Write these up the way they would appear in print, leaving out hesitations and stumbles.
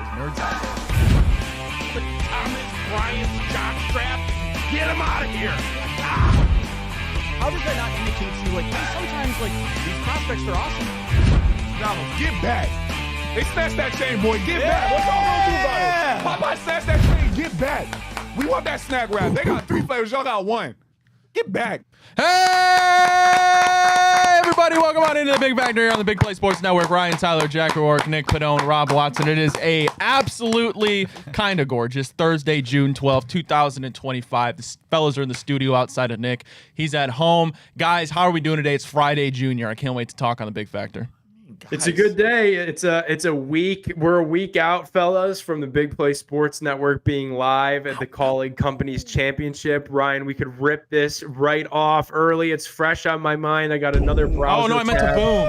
those nerds out there. The Thomas Bryant jockstrap, get him out of here. Ah! How does that not indicate to you, like, hey, sometimes, like, these prospects are awesome? Donald, get back. They snatched that chain, boy. Get back. What's all gonna do about it? Popeye snatched that chain. Get back. We want that snack wrap. They got 3 flavors. Y'all got 1. Get back. Hey, everybody. Welcome on into the Big Factor here on the Big Play Sports Network. Ryan, Tyler, Jack O'Rourke, Nick Padone, Rob Watson. It is a absolutely kind of gorgeous Thursday, June 12th, 2025. The fellas are in the studio outside of Nick. He's at home. Guys, how are we doing today? It's Friday, Junior. I can't wait to talk on the Big Factor. It's a good day. It's a week. We're a week out, fellas, from the Big Play Sports Network being live at the Colleague Companies Championship. Ryan, we could rip this right off early. It's fresh on my mind. I got another browser. Oh, no, I meant to boom.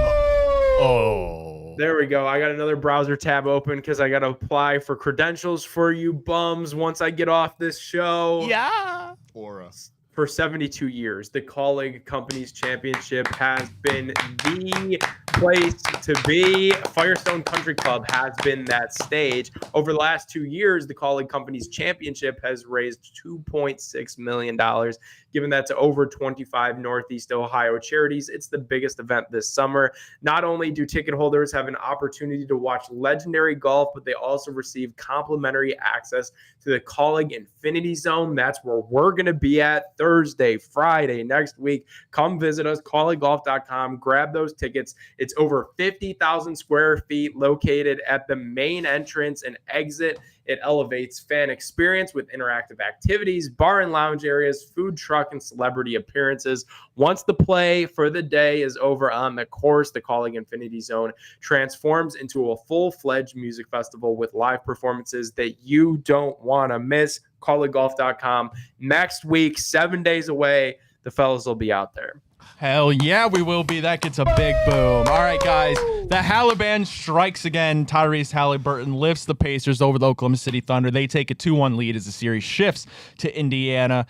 Oh. There we go. I got another browser tab open because I got to apply for credentials for you bums once I get off this show. Yeah. For us. For 72 years, the Colleague Companies Championship has been the place to be. Firestone Country Club has been that stage. Over the last 2 years, the Colleague Companies Championship has raised $2.6 million, given that to over 25 Northeast Ohio charities. It's the biggest event this summer. Not only do ticket holders have an opportunity to watch legendary golf, but they also receive complimentary access to the Colleague Infinity Zone. That's where we're going to be at Thursday, Friday, next week. Come visit us, colleaguegolf.com. Grab those tickets. It's over 50,000 square feet located at the main entrance and exit. It elevates fan experience with interactive activities, bar and lounge areas, food truck, and celebrity appearances. Once the play for the day is over on the course, the Colleague Infinity Zone transforms into a full-fledged music festival with live performances that you don't want to miss. ColleagueGolf.com. Next week, 7 days away, the fellas will be out there. Hell yeah, we will be. That gets a big boom. All right, guys. The Haliban strikes again. Tyrese Haliburton lifts the Pacers over the Oklahoma City Thunder. They take a 2-1 lead as the series shifts to Indiana.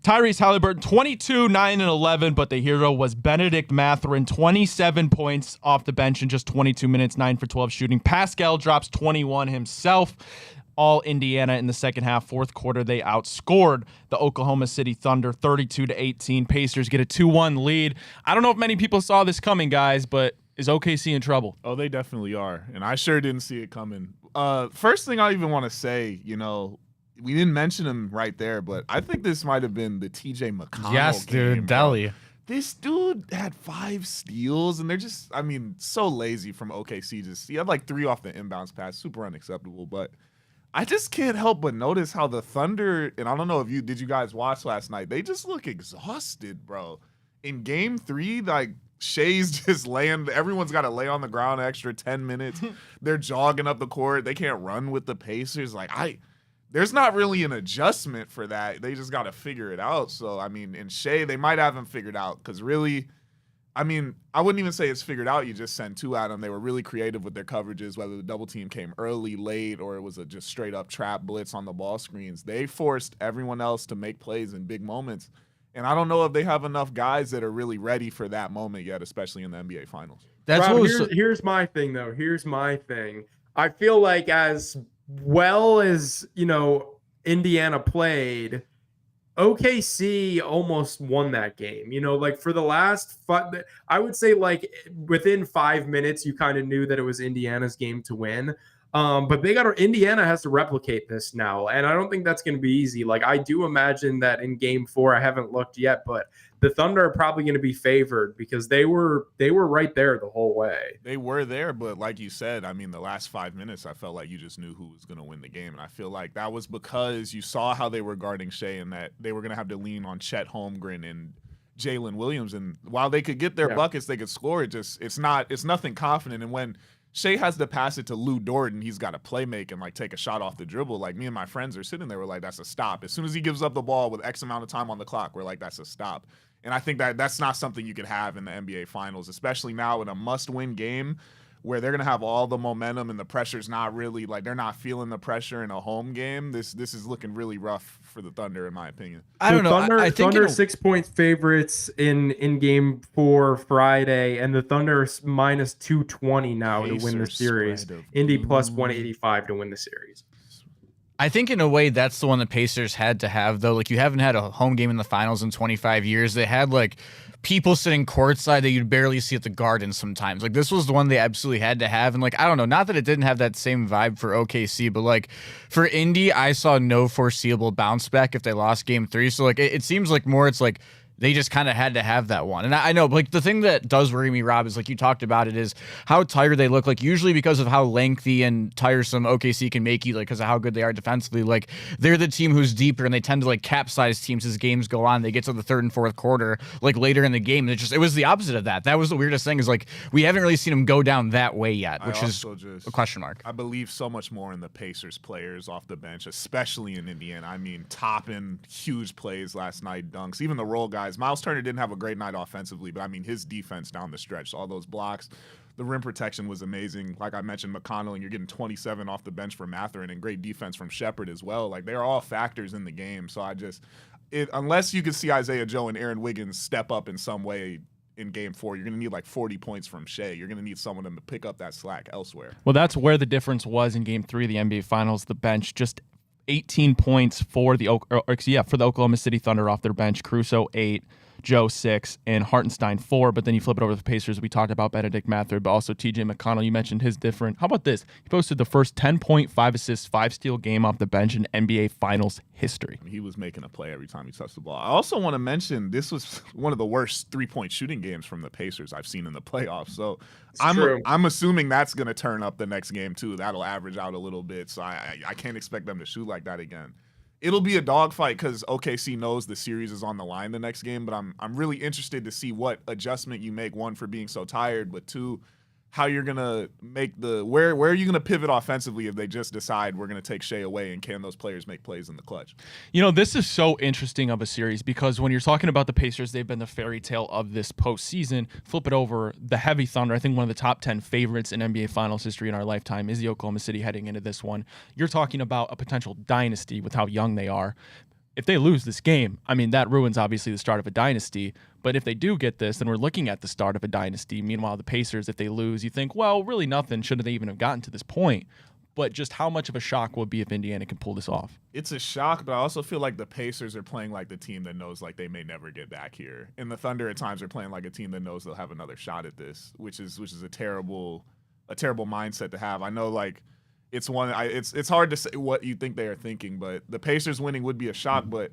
Tyrese Haliburton, 22, 9, and 11, but the hero was Benedict Mathurin, 27 points off the bench in just 22 minutes, 9 for 12 shooting. Pascal drops 21 himself. All Indiana in the second half. Fourth quarter, they outscored the Oklahoma City Thunder 32-18. Pacers get a 2-1 lead. I don't know if many people saw this coming, guys, but is OKC in trouble? Oh, they definitely are, and I sure didn't see it coming. First thing I even want to say, we didn't mention him right there, but I think this might have been the TJ McConnell Yes, game, dude, Delhi. This dude had 5 steals, and they're just, so lazy from OKC. He had like 3 off the inbounds pass, super unacceptable, but I just can't help but notice how the Thunder, and I don't know if did you guys watch last night? They just look exhausted, bro. In game 3, like Shea's just everyone's got to lay on the ground an extra 10 minutes. They're jogging up the court. They can't run with the Pacers. There's not really an adjustment for that. They just got to figure it out. So, in Shea, they might have him figured out because really, I wouldn't even say it's figured out. You just send 2 at them. They were really creative with their coverages, whether the double team came early, late, or it was a just straight up trap blitz on the ball screens. They forced everyone else to make plays in big moments. And I don't know if they have enough guys that are really ready for that moment yet, especially in the NBA Finals. That's Rob, here's my thing, though. Here's my thing. I feel like as well as, Indiana played, OKC almost won that game. For the last I would say within 5 minutes, you kind of knew that it was Indiana's game to win. But Indiana has to replicate this now, and I don't think that's going to be easy. I do imagine that in game 4, I haven't looked yet, but the Thunder are probably going to be favored because they were right there the whole way. They were there, but like you said, the last 5 minutes, I felt like you just knew who was going to win the game, and I feel like that was because you saw how they were guarding Shea and that they were going to have to lean on Chet Holmgren and Jalen Williams, and while they could get their buckets, they could score. It's nothing confident, and when Shea has to pass it to Lou Dort, and he's got to play make and take a shot off the dribble. Me and my friends are sitting there, we're like, that's a stop. As soon as he gives up the ball with X amount of time on the clock, we're like, that's a stop. And I think that's not something you could have in the NBA Finals, especially now in a must-win game where they're gonna have all the momentum and the pressure's not really like they're not feeling the pressure in a home game. This is looking really rough for the Thunder, in my opinion. I don't know. I think Thunder 6-point favorites in game 4 Friday, and the Thunder minus 220 now to win the series. Indy plus 185 to win the series. I think in a way that's the one the Pacers had to have, though. Like, you haven't had a home game in the finals in 25 years. They had like people sitting courtside that you'd barely see at the Garden sometimes. Like, this was the one they absolutely had to have. And like, I don't know, not that it didn't have that same vibe for OKC, but like for Indy, I saw no foreseeable bounce back if they lost game 3. So like, it seems like more it's like they just kind of had to have that one. And I know, like, the thing that does worry me, Rob, is like you talked about it, is how tired they look. Like, usually because of how lengthy and tiresome OKC can make you, like, because of how good they are defensively, like, they're the team who's deeper, and they tend to, like, capsize teams as games go on. They get to the third and fourth quarter, like, later in the game. And it was the opposite of that. That was the weirdest thing, is, like, we haven't really seen them go down that way yet, which is a question mark. I believe so much more in the Pacers players off the bench, especially in Indiana. I mean, Toppin, huge plays last night, dunks. Even the role guys. Miles Turner didn't have a great night offensively, but I mean, his defense down the stretch, all those blocks, the rim protection was amazing. Like I mentioned, McConnell, and you're getting 27 off the bench from Mathurin, and great defense from Shepherd as well. Like, they're all factors in the game. So unless you could see Isaiah Joe and Aaron Wiggins step up in some way in game 4, you're going to need like 40 points from Shea. You're going to need someone to pick up that slack elsewhere. Well, that's where the difference was in game 3 of the NBA Finals. The bench just 18 points for the Oklahoma City Thunder off their bench. Caruso 8, Joe 6, and Hartenstein 4. But then you flip it over to the Pacers. We talked about Benedict Mathurin, but also TJ McConnell. You mentioned his different. How about this? He posted the first 10-point, 5-assist, 5-steal game off the bench in NBA Finals history. He was making a play every time he touched the ball. I also want to mention this was one of the worst 3-point shooting games from the Pacers I've seen in the playoffs. So I'm assuming that's going to turn up the next game too. That'll average out a little bit. So I can't expect them to shoot like that again. It'll be a dogfight because OKC knows the series is on the line the next game, but I'm really interested to see what adjustment you make, one, for being so tired, but two, how you're going to make where are you going to pivot offensively if they just decide we're going to take Shea away, and can those players make plays in the clutch? You know, this is so interesting of a series because when you're talking about the Pacers, they've been the fairy tale of this postseason. Flip it over, the heavy Thunder, I think one of the top 10 favorites in NBA Finals history in our lifetime is the Oklahoma City heading into this one. You're talking about a potential dynasty with how young they are. If they lose this game, I mean, that ruins obviously the start of a dynasty. But if they do get this, then we're looking at the start of a dynasty. Meanwhile, the Pacers, if they lose, you think, well, really nothing. Shouldn't they even have gotten to this point? But just how much of a shock would be if Indiana can pull this off? It's a shock, but I also feel like the Pacers are playing like the team that knows like they may never get back here. And the Thunder at times are playing like a team that knows they'll have another shot at this, which is a terrible mindset to have. I know, like, it's hard to say what you think they are thinking, but the Pacers winning would be a shock. But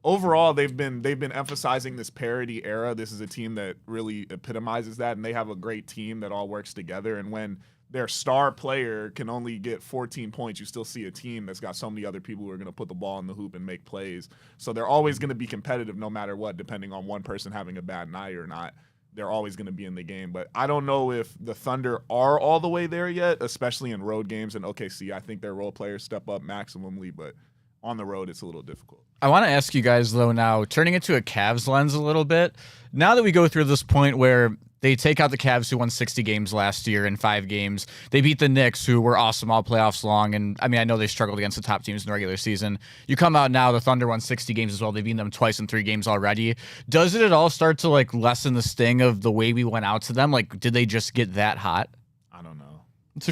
overall, they've been emphasizing this parity era. This is a team that really epitomizes that, and they have a great team that all works together. And when their star player can only get 14 points, you still see a team that's got so many other people who are going to put the ball in the hoop and make plays. So they're always going to be competitive no matter what, depending on one person having a bad night or not. They're always going to be in the game. But I don't know if the Thunder are all the way there yet, especially in road games. And OKC, I think their role players step up maximally, but on the road, it's a little difficult. I want to ask you guys, though, now, turning it to a Cavs lens a little bit, now that we go through this point where they take out the Cavs, who won 60 games last year in 5 games. They beat the Knicks, who were awesome all playoffs long. And I mean, I know they struggled against the top teams in the regular season. You come out now, the Thunder won 60 games as well. They've beaten them twice in 3 games already. Does it at all start to like lessen the sting of the way we went out to them? Like, did they just get that hot? I don't know.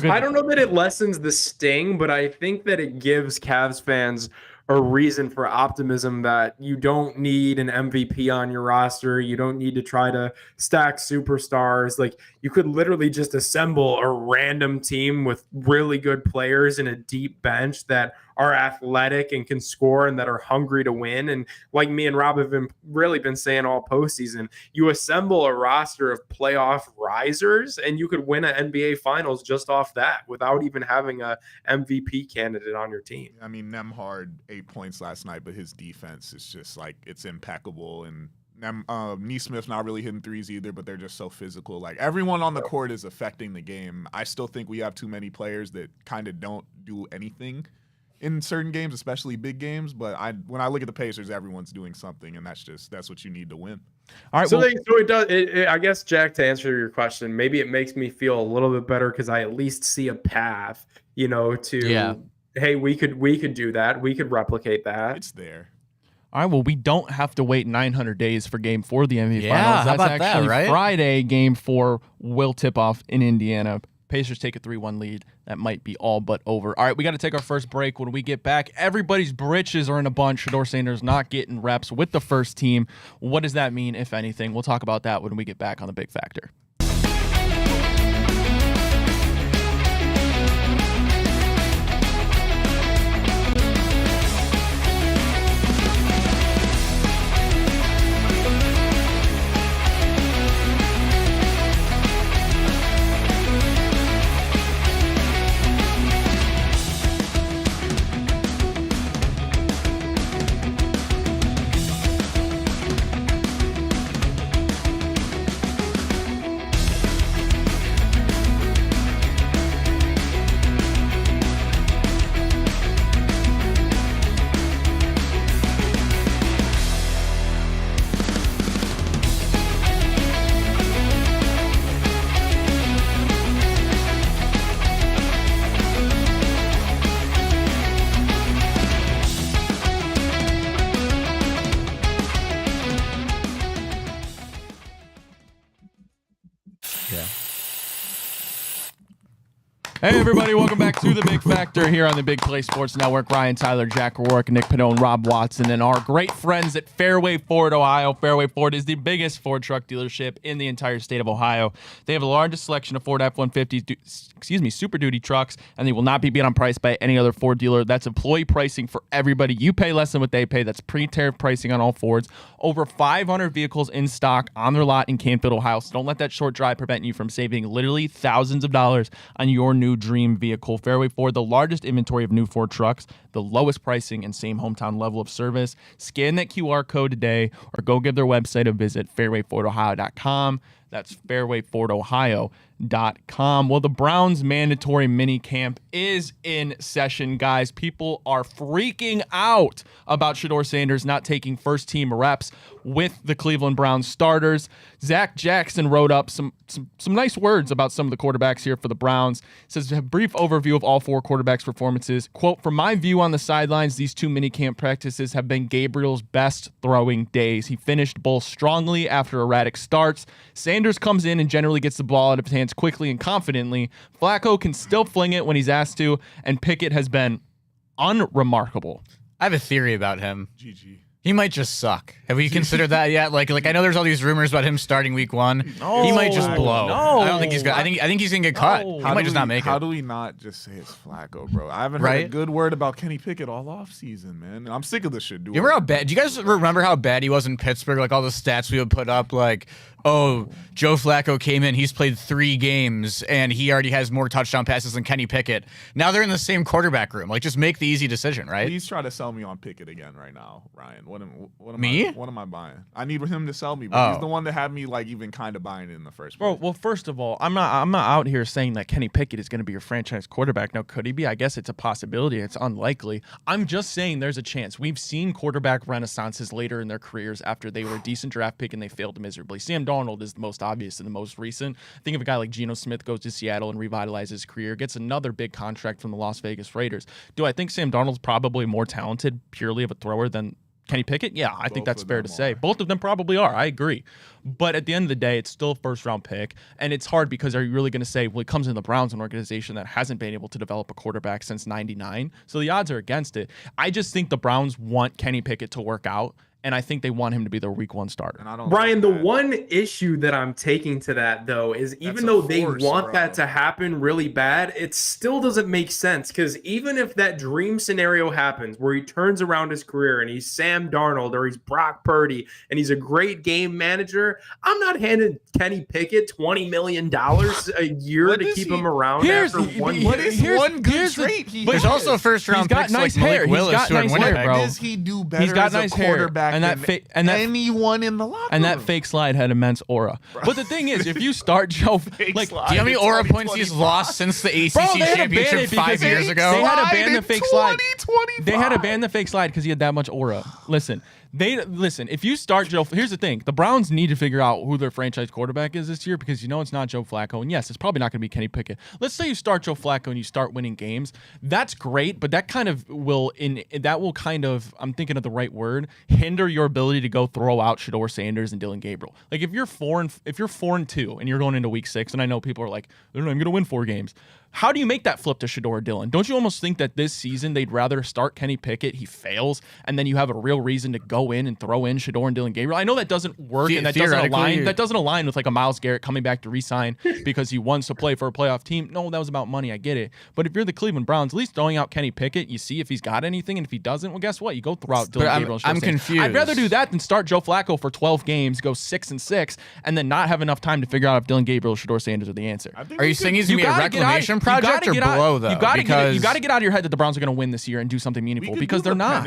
I don't know that it lessens the sting, but I think that it gives Cavs fans a reason for optimism that you don't need an MVP on your roster. You don't need to try to stack superstars. Like, you could literally just assemble a random team with really good players and a deep bench that are athletic and can score and that are hungry to win. And like me and Rob have been saying all postseason, you assemble a roster of playoff risers and you could win an NBA Finals just off that without even having a MVP candidate on your team. I mean, Nembhard 8 points last night, but his defense is just like, it's impeccable. And Neesmith's not really hitting threes either, but they're just so physical. Like, everyone on the court is affecting the game. I still think we have too many players that kind of don't do anything. in certain games, especially big games. But when I look at the Pacers, everyone's doing something, and that's what you need to win. All right. So it does. I guess, Jack, to answer your question, maybe it makes me feel a little bit better because I at least see a path, hey, we could do that. We could replicate that. It's there. All right, well, we don't have to wait 900 days for Game 4 of the NBA Yeah, Finals. how That's about that, actually right? Friday. Game 4 will tip off in Indiana. Pacers take a 3-1 lead. That might be all but over. All right, we got to take our first break. When we get back, everybody's britches are in a bunch. Shedeur Sanders not getting reps with the first team. What does that mean, if anything? We'll talk about that when we get back on The Big Factor. Hey, everybody. Welcome back to The Big Factor here on the Big Play Sports Network. Ryan Tyler, Jack Rourke, Nick Padone, Rob Watson, and our great friends at Fairway Ford, Ohio. Fairway Ford is the biggest Ford truck dealership in the entire state of Ohio. They have the largest selection of Ford F-150, Super Duty trucks, and they will not be beat on price by any other Ford dealer. That's employee pricing for everybody. You pay less than what they pay. That's pre-tariff pricing on all Fords. Over 500 vehicles in stock on their lot in Canfield, Ohio. So don't let that short drive prevent you from saving literally thousands of dollars on your new dream vehicle. Fairway Ford, the largest inventory of new Ford trucks, the lowest pricing and same hometown level of service. Scan that QR code today or go give their website a visit, fairwayfordohio.com. That's fairwayfordohio.com. Well, the Browns mandatory mini camp is in session, guys. People are freaking out about Shedeur Sanders not taking first team reps with the Cleveland Browns starters. Zach Jackson wrote up some nice words about some of the quarterbacks here for the Browns. It says a brief overview of all four quarterbacks' performances. Quote, from my view on the sidelines, these two mini camp practices have been Gabriel's best throwing days. He finished both strongly after erratic starts. Sanders comes in and generally gets the ball out of his hands quickly and confidently. Flacco can still fling it when he's asked to, and Pickett has been unremarkable. I have a theory about him. GG. He might just suck. Have we considered that yet? Like I know there's all these rumors about him starting week 1. He might just blow. No. I don't think he's gonna. I think he's gonna get cut. He might just not make How it. do we not just say it's Flacco, bro? I haven't heard a good word about Kenny Pickett all offseason, man. I'm sick of this shit, dude. You remember how bad? Do you guys remember how bad he was in Pittsburgh? Like all the stats we would put up, like, oh, Joe Flacco came in, he's played 3 games, and he already has more touchdown passes than Kenny Pickett. Now they're in the same quarterback room. Like, just make the easy decision, right? Please try to sell me on Pickett again right now, Ryan. What am I buying? I need him to sell me, but he's the one that had me like even kind of buying it in the first place. Bro, well, first of all, I'm not out here saying that Kenny Pickett is going to be your franchise quarterback. Now, could he be? I guess it's a possibility. It's unlikely. I'm just saying there's a chance. We've seen quarterback renaissances later in their careers after they were a decent draft pick and they failed miserably. Sam Darnold is the most obvious and the most recent. Think of a guy like Geno Smith goes to Seattle and revitalizes his career, gets another big contract from the Las Vegas Raiders. Do I think Sam Darnold's probably more talented purely of a thrower than Kenny Pickett? Yeah, I think that's fair to say. Both of them probably are. I agree. But at the end of the day, it's still a first-round pick. And it's hard because are you really going to say, well, it comes in the Browns, an organization that hasn't been able to develop a quarterback since 99. So the odds are against it. I just think the Browns want Kenny Pickett to work out. And I think they want him to be their week 1 starter. Brian, the one issue that I'm taking to that, though, is even though they want that to happen really bad, it still doesn't make sense. Because even if that dream scenario happens where he turns around his career and he's Sam Darnold or he's Brock Purdy and he's a great game manager, I'm not handing Kenny Pickett $20 million a year to keep him around after 1 year. What is one good trait? There's also first-round picks nice like hair. Malik Willis who are in Winnipeg. What does he do better He's got as a nice hair. quarterback quarterback And that than fa- and that- anyone in the locker And that room. fake slide had immense aura. But the thing is, if you start Joe, like, slide. Do you know how many in aura points he's 2025? lost since the ACC Bro, they had to ban championship it 5 because years they ago? had to ban Slide the in fake slide. 2025. They had to ban the fake slide because he had that much aura. Listen, if you start Joe, here's the thing: the Browns need to figure out who their franchise quarterback is this year because you know it's not Joe Flacco, and yes, it's probably not going to be Kenny Pickett. Let's say you start Joe Flacco and you start winning games. That's great, but that kind of will I'm thinking of the right word, hinder your ability to go throw out Shedeur Sanders and Dylan Gabriel. Like if you're 4-2 and you're going into week 6, and I know people are like, I'm going to win 4 games. How do you make that flip to Shedeur or Dylan? Don't you almost think that this season they'd rather start Kenny Pickett, he fails, and then you have a real reason to go in and throw in Shedeur and Dylan Gabriel? I know that doesn't work and that doesn't align with like a Myles Garrett coming back to re-sign because he wants to play for a playoff team. No, that was about money. I get it. But if you're the Cleveland Browns, at least throwing out Kenny Pickett, you see if he's got anything, and if he doesn't, well, guess what? You go throw out Dylan Gabriel. I'm confused. I'd rather do that than start Joe Flacco for 12 games, go 6-6, and then not have enough time to figure out if Dylan Gabriel or Shedeur Sanders are the answer. Are you saying he's going to be a reclamation project or blow, though? You got to get out of your head that the Browns are going to win this year and do something meaningful because they're not.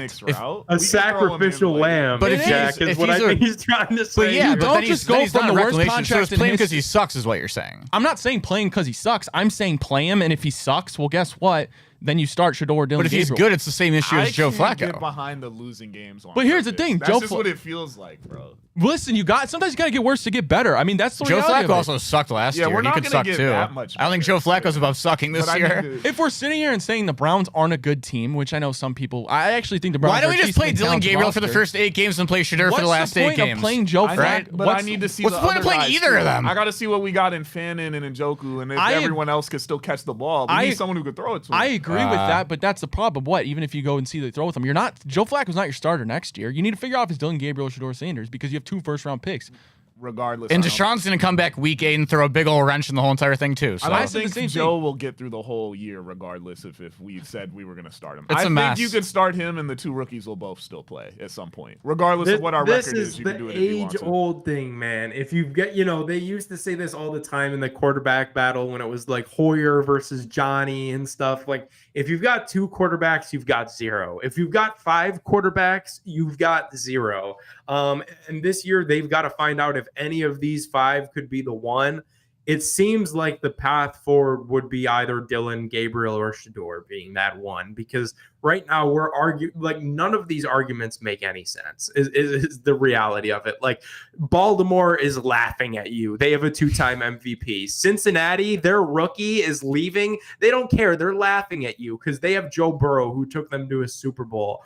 A sacrificial lamb. But if Jack he's- is if what he's I a- think he's trying to say. But yeah, here. but don't then just he's, go then he's from not the a worst reclamation, so contract it's playing in because he sucks is what you're saying. I'm not saying playing because he sucks. I'm saying play him, and if he sucks, well, guess what? Then you start Shedeur or Dylan But if he's Gabriel. good, it's the same issue as Joe can't get Flacco. behind the losing games on But here's the purpose. thing, That's Joe just Fla- what it feels like, bro. Listen, sometimes you got to get worse to get better. I mean, that's the Joe reality Flacco of it. also sucked last Yeah, year. we're He not could gonna suck get too. that much I don't think better. Joe Flacco's above sucking this But I year. need to- If we're sitting here and saying the Browns aren't a good team, which I know some people, I actually think the Browns. Why don't are we a just play decently Dylan talented Gabriel for the roster. first 8 games and play Shedeur What's for the last the 8 point games? of playing Joe I Flacco? need- but I need to see what's the the point of other playing guys, either of too. them? I got to see what we got in Fannin and Njoku, and if everyone else can still catch the ball. We need someone who could throw it to him. I agree with that, but that's the problem. What? Even if you go and see they throw with him, you're not. Joe Flacco's not your starter next year. You need to figure out if it's Dylan Gabriel or Shedeur Sanders because you have 2 first-round picks. Regardless. And I don't- Deshaun's going to come back week 8 and throw a big old wrench in the whole entire thing too. So I don't said the think same Joe thing. will get through the whole year, regardless if we said we were going to start him. It's I a think mess. you could start him, and the 2 rookies will both still play at some point, regardless of what our record is. You can do it if you want to. This is the age-old thing, man. If you get, they used to say this all the time in the quarterback battle when it was like Hoyer versus Johnny and stuff. Like, if you've got 2 quarterbacks, you've got 0. If you've got 5 quarterbacks, you've got 0. And this year, they've got to find out if any of these 5 could be the one. It seems like the path forward would be either Dylan, Gabriel, or Shedeur being that one, because right now we're arguing like none of these arguments make any sense is the reality of it. Like Baltimore is laughing at you. They have a 2-time MVP. Cincinnati, their rookie is leaving. They don't care. They're laughing at you because they have Joe Burrow who took them to a Super Bowl.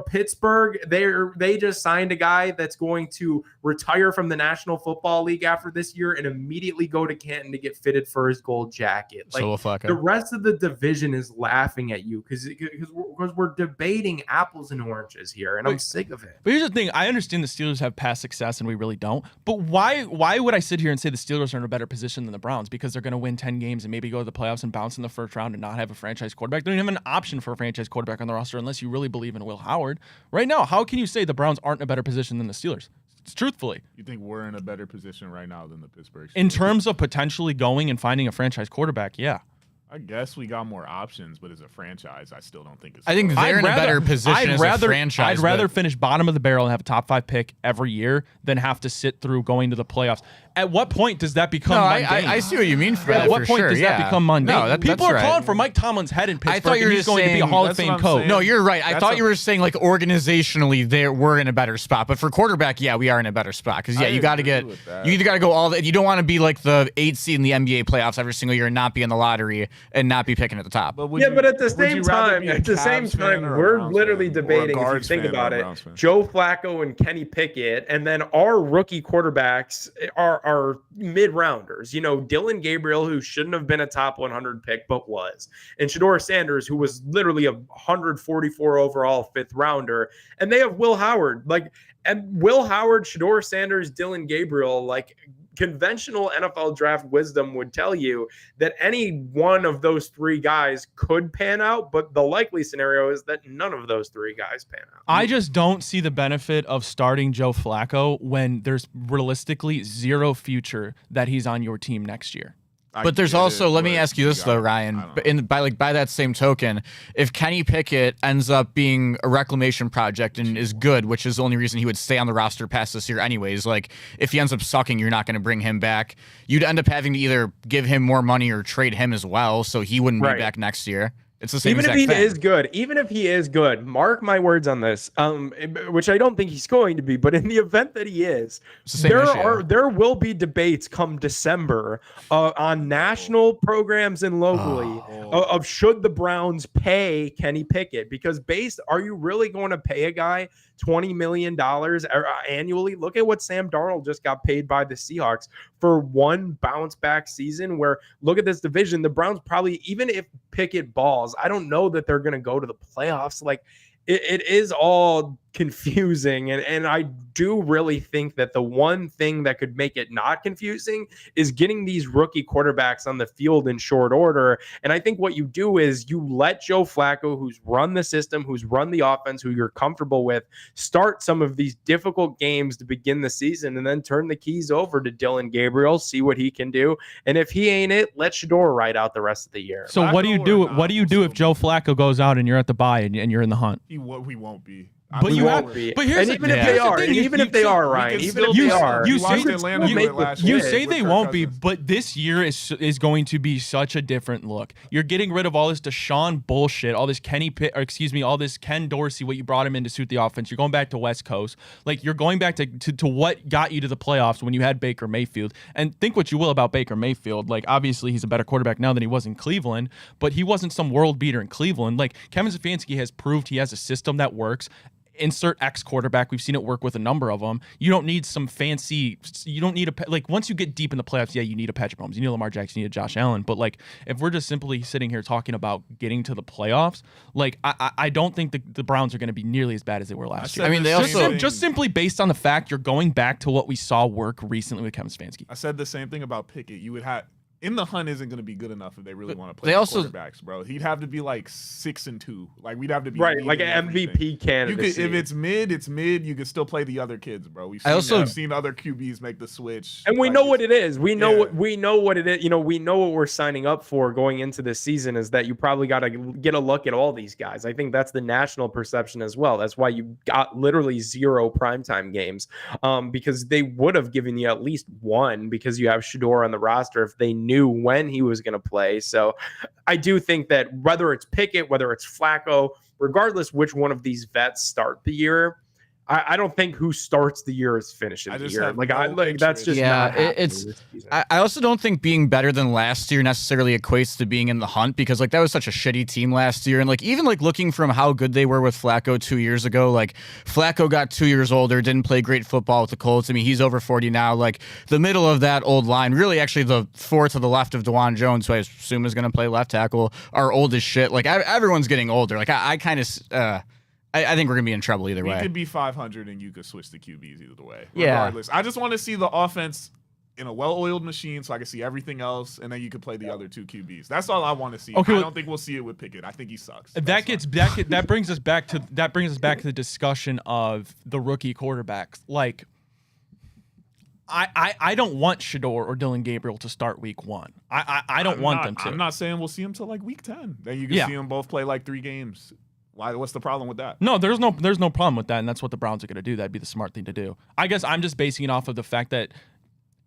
Pittsburgh, they just signed a guy that's going to retire from the National Football League after this year and immediately go to Canton to get fitted for his gold jacket. Like, So will Flacco. the rest of the division is laughing at you because we're debating apples and oranges here, and I'm sick of it. But here's the thing: I understand the Steelers have past success, and we really don't. But why would I sit here and say the Steelers are in a better position than the Browns? Because they're going to win 10 games and maybe go to the playoffs and bounce in the first round and not have a franchise quarterback. They don't even have an option for a franchise quarterback on the roster unless you really believe in Will Howard. Right now, how can you say the Browns aren't in a better position than the Steelers? Truthfully, You think we're in a better position right now than the Pittsburgh Steelers? in terms of potentially going and finding a franchise quarterback, yeah. I guess we got more options, but as a franchise, I still don't think it's. I think close. they're in a better position as a franchise. I'd rather but- finish bottom of the barrel and have a top 5 pick every year than have to sit through going to the playoffs. At what point does that become No, mundane? I see what you mean for At that. what for point sure, does yeah. that become mundane? No, People that's are right. calling for Mike Tomlin's head in Pittsburgh. thought you and were he's going to be a saying- Hall of that's what Fame I'm coach. saying. No, you're right. I That's thought a- you were saying like organizationally we're in a better spot, but for quarterback, yeah, we are in a better spot because I you got to agree get with that. you either got to go all that. You don't want to be like the 8th seed in the NBA playoffs every single year and not be in the lottery and not be picking at the top. But would Yeah, you- but at the would same you rather time, be a Cavs fan or a we're Browns literally fan? Or a debating, if you Guards think fan or a about it, Browns fan? Joe Flacco and Kenny Pickett, and then our rookie quarterbacks are mid-rounders. Dylan Gabriel, who shouldn't have been a top 100 pick, but was. And Shedeur Sanders, who was literally a 144 overall 5th rounder. And they have Will Howard. And Will Howard, Shedeur Sanders, Dylan Gabriel, conventional NFL draft wisdom would tell you that any one of those 3 guys could pan out, but the likely scenario is that none of those 3 guys pan out. I just don't see the benefit of starting Joe Flacco when there's realistically 0 future that he's on your team next year. But there's also, let me ask you this though, Ryan. By that same token, if Kenny Pickett ends up being a reclamation project and is good, which is the only reason he would stay on the roster past this year anyways, like if he ends up sucking, you're not going to bring him back. You'd end up having to either give him more money or trade him as well, so he wouldn't be back next year. It's the same even if exact he thing. is good, even if he is good, mark my words on this, which I don't think he's going to be, but in the event that he is, there will be debates come December on national programs and locally of should the Browns pay Kenny Pickett, because are you really going to pay a guy $20 million annually? Look at what Sam Darnold just got paid by the Seahawks for one bounce back season, where look at this division. The Browns probably, even if Pickett balls, I don't know that they're going to go to the playoffs. Like it is all confusing. And I do really think that the one thing that could make it not confusing is getting these rookie quarterbacks on the field in short order. And I think what you do is you let Joe Flacco, who's run the system, who's run the offense, who you're comfortable with, start some of these difficult games to begin the season, and then turn the keys over to Dylan Gabriel, see what he can do. And if he ain't it, let Shador ride out the rest of the year. So what do you do? What do you do if Joe Flacco goes out and you're at the bye and you're in the hunt? We won't be. But you won't have, be. but here's and even if they are, even if they are, Ryan, even if they are, you say they won't be, but this year is going to be such a different look. You're getting rid of all this Deshaun bullshit, all this all this Ken Dorsey, what you brought him in to suit the offense. You're going back to West Coast. Like you're going back to what got you to the playoffs when you had Baker Mayfield. And think what you will about Baker Mayfield. Like obviously he's a better quarterback now than he was in Cleveland, but he wasn't some world beater in Cleveland. Like Kevin Stefanski has proved he has a system that works. Insert X quarterback. We've seen it work with a number of them. You don't need some fancy. You don't need once you get deep in the playoffs, yeah, you need a Patrick Mahomes, you need Lamar Jackson, you need a Josh Allen. But like, if we're just simply sitting here talking about getting to the playoffs, like I don't think the Browns are going to be nearly as bad as they were last year. I mean, they also just simply based on the fact you're going back to what we saw work recently with Kevin Stefanski. I said the same thing about Pickett. You would have. In the hunt isn't going to be good enough if they really want to play they also, quarterbacks, bro. He'd have to be like 6-2. Like we'd have to be right, like an MVP candidate. If it's mid, it's mid. You could still play the other kids, bro. We've seen other QBs make the switch, and we know what it is. We know what it is. You know, we know what we're signing up for going into this season is that you probably got to get a look at all these guys. I think that's the national perception as well. That's why you got literally 0 primetime games, because they would have given you at least one because you have Shador on the roster if they knew when he was going to play. So I do think that whether it's Pickett, whether it's Flacco, regardless which one of these vets start the year, I don't think who starts the year is finishing the year. That's just not it's. I also don't think being better than last year necessarily equates to being in the hunt, because like that was such a shitty team last year, and like even like looking from how good they were with Flacco 2 years ago, like Flacco got 2 years older, didn't play great football with the Colts. I mean, he's over 40 now. Like the middle of that old line, really actually the 4 to the left of DeJuan Jones, who I assume is going to play left tackle, are old as shit. Like everyone's getting older. Like I kind of. I think we're going to be in trouble either way. We could be 500 and you could switch the QBs either way. Yeah. Regardless. I just want to see the offense in a well-oiled machine so I can see everything else, and then you could play the other 2 QBs. That's all I want to see. Okay, I don't think we'll see it with Pickett. I think he sucks. That brings us back to the discussion of the rookie quarterbacks. Like I don't want Shador or Dylan Gabriel to start week 1. I don't want them to. I'm not saying we'll see him till like week 10. Then you can see them both play like 3 games. Why? What's the problem with that? No, there's no problem with that, and that's what the Browns are going to do. That'd be the smart thing to do. I guess I'm just basing it off of the fact that,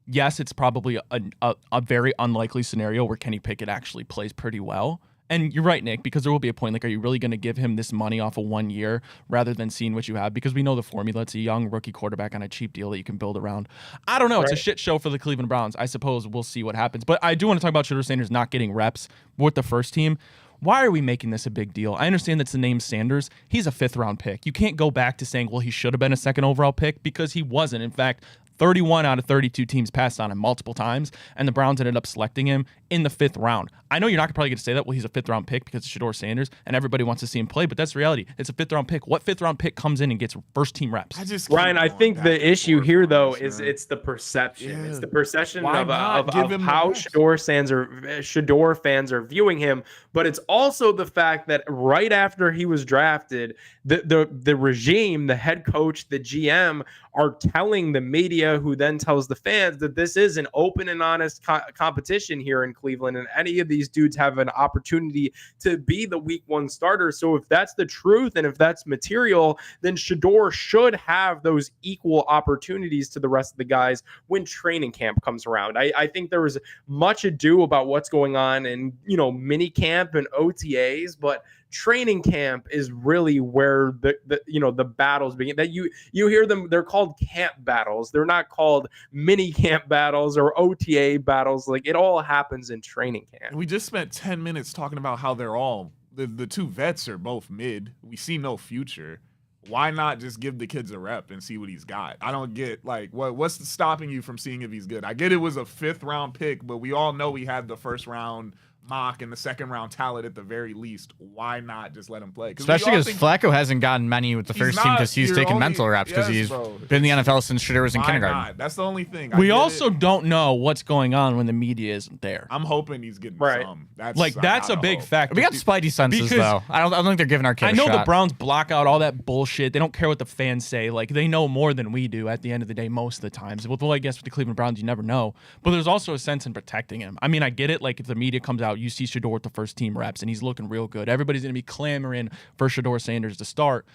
yes, it's probably a very unlikely scenario where Kenny Pickett actually plays pretty well. And you're right, Nick, because there will be a point, like, are you really going to give him this money off of 1 year rather than seeing what you have? Because we know the formula. It's a young rookie quarterback on a cheap deal that you can build around. I don't know. Right. It's a shit show for the Cleveland Browns. I suppose we'll see what happens. But I do want to talk about Shedeur Sanders not getting reps with the first team. Why are we making this a big deal? I understand that's the name Sanders. He's a 5th-round pick. You can't go back to saying, well, he should have been a 2nd overall pick, because he wasn't. In fact, 31 out of 32 teams passed on him multiple times, and the Browns ended up selecting him in the 5th round. I know you're not probably going to say that, well, he's a 5th-round pick because it's Shedeur Sanders, and everybody wants to see him play, but that's the reality. It's a 5th-round pick. What 5th-round pick comes in and gets first-team reps? Ryan, I think the issue here, though, is it's the perception. Yeah. It's the perception of how Shedeur fans are viewing him, but it's also the fact that right after he was drafted, the regime, the head coach, the GM are telling the media media, who then tells the fans that this is an open and honest competition here in Cleveland, and any of these dudes have an opportunity to be the week 1 starter. So if that's the truth and if that's material, then Shedeur should have those equal opportunities to the rest of the guys when training camp comes around. I think there was much ado about what's going on in, mini camp and OTAs, but training camp is really where the battles begin. That you hear them, they're called camp battles. They're not called mini camp battles or OTA battles. Like, it all happens in training camp. We just spent 10 minutes talking about how they're all the 2 vets are both mid. We see no future. Why not just give the kids a rep and see what he's got? I don't get, like, what's stopping you from seeing if he's good? I get it was a 5th round pick, but we all know he had the 1st round mock and the 2nd round talent at the very least. Why not just let him play? Especially because Flacco hasn't gotten many with the first team because he's taken mental reps because he's been in the NFL since Shedeur was in kindergarten. Not? That's the only thing. We also don't know what's going on when the media isn't there. I'm hoping he's getting some. That's a big factor. We got spidey senses, though. I don't think they're giving our kid a shot. I know the Browns block out all that bullshit. They don't care what the fans say. Like, they know more than we do at the end of the day most of the times. Well, I guess with the Cleveland Browns, you never know. But there's also a sense in protecting him. I mean, I get it. Like, if the media comes out, you see Shedeur with the first team reps and he's looking real good. Everybody's going to be clamoring for Shedeur Sanders to start.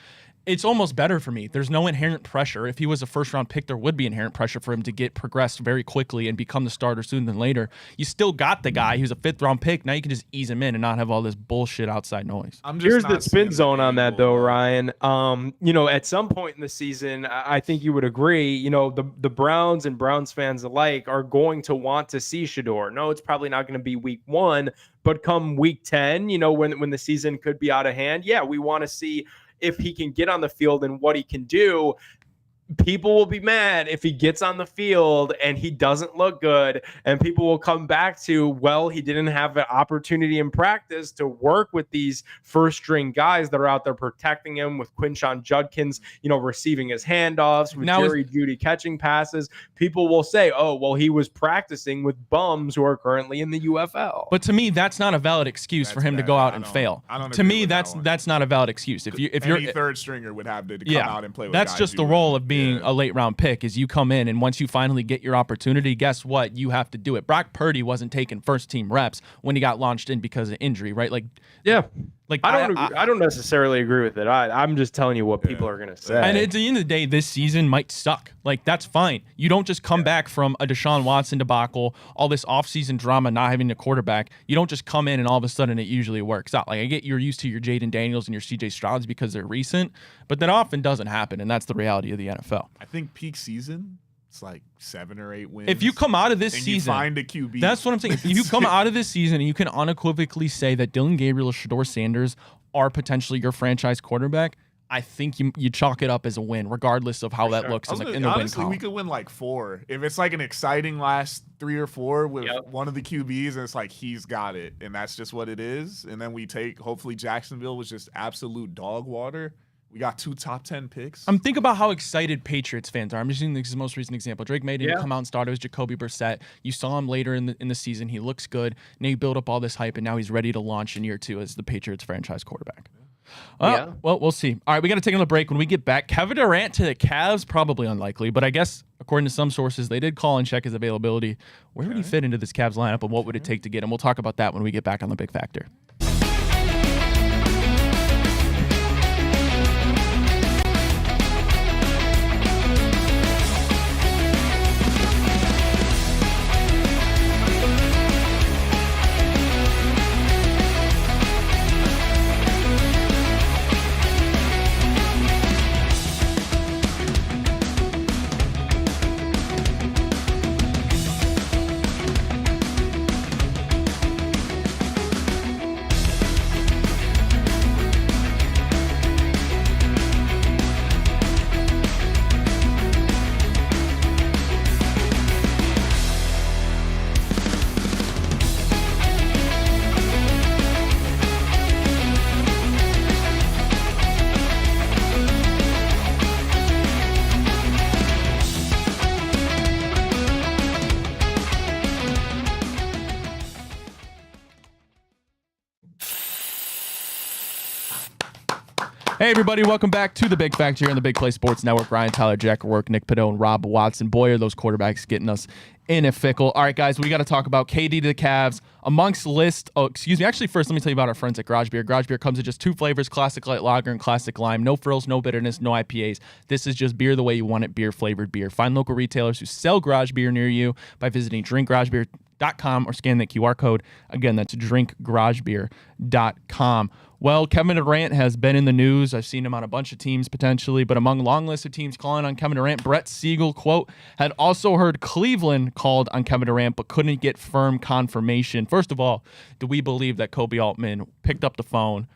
It's almost better for me. There's no inherent pressure. If he was a 1st round pick, there would be inherent pressure for him to get progressed very quickly and become the starter sooner than later. You still got the guy. He was a 5th round pick. Now you can just ease him in and not have all this bullshit outside noise. Here's the spin zone on that, though, Ryan. At some point in the season, I think you would agree, the Browns and Browns fans alike are going to want to see Shedeur. No, it's probably not going to be week 1, but come week 10, when the season could be out of hand, yeah, we want to see if he can get on the field and what he can do. People will be mad if he gets on the field and he doesn't look good, and people will come back to, well, he didn't have an opportunity in practice to work with these 1st-string guys that are out there protecting him, with Quinshon Judkins, receiving his handoffs, with Jerry Jeudy catching passes. People will say, oh, well, he was practicing with bums who are currently in the UFL. But to me, that's not a valid excuse for him to go out and fail. To me, that's not a valid excuse. If you're any 3rd stringer would have to come out and play with that's guys just the role of being a late round pick, is you come in and once you finally get your opportunity, guess what? You have to do it. Brock Purdy wasn't taking 1st team reps when he got launched in because of injury, right? I don't necessarily agree with it. I'm just telling you what people are going to say. And at the end of the day, this season might suck. Like, that's fine. You don't just come back from a Deshaun Watson debacle, all this offseason drama, not having a quarterback. You don't just come in and all of a sudden it usually works out. Like, I get you're used to your Jaden Daniels and your CJ Strouds because they're recent, but that often doesn't happen, and that's the reality of the NFL. I think peak season, it's like 7 or 8 wins. If you come out of this season, you find a QB. That's what I'm saying. If you come out of this season and you can unequivocally say that Dylan Gabriel or Shedeur Sanders are potentially your franchise quarterback, I think you chalk it up as a win, regardless of how that looks in the honestly, win column. We could win like 4. If it's like an exciting last 3 or 4 with one of the QBs, and it's like he's got it, and that's just what it is. And then we take, hopefully Jacksonville was just absolute dog water. We got 2 top 10 picks. Think about how excited Patriots fans are. I'm just using this as the most recent example. Drake May didn't come out and start. It was Jacoby Brissett. You saw him later in the season. He looks good. Now you build up all this hype, and now he's ready to launch in year 2 as the Patriots franchise quarterback. Well, we'll see. All right, we got to take another break. When we get back, Kevin Durant to the Cavs, probably unlikely, but I guess according to some sources, they did call and check his availability. Where would he fit into this Cavs lineup, and what would it take to get him? We'll talk about that when we get back on The Big Factor. Hey, everybody, welcome back to the Big Factor here on the Big Play Sports Network. Ryan, Tyler, Jack Work, Nick Pideau, and Rob Watson. Boy, are those quarterbacks getting us in a fickle. All right, guys, we got to talk about KD to the Cavs. Amongst list, actually, first, let me tell you about our friends at Garage Beer. Garage Beer comes in just two flavors, Classic Light Lager and Classic Lime. No frills, no bitterness, no IPAs. This is just beer the way you want it, beer-flavored beer. Find local retailers who sell Garage Beer near you by visiting drinkgaragebeer.com or scan that QR code. Again, that's drinkgaragebeer.com. Well, Kevin Durant has been in the news. I've seen him on a bunch of teams potentially, but among long list of teams calling on Kevin Durant, Brett Siegel, quote, had also heard Cleveland called on Kevin Durant, but couldn't get firm confirmation. First of all, do we believe that Kobe Altman picked up the phone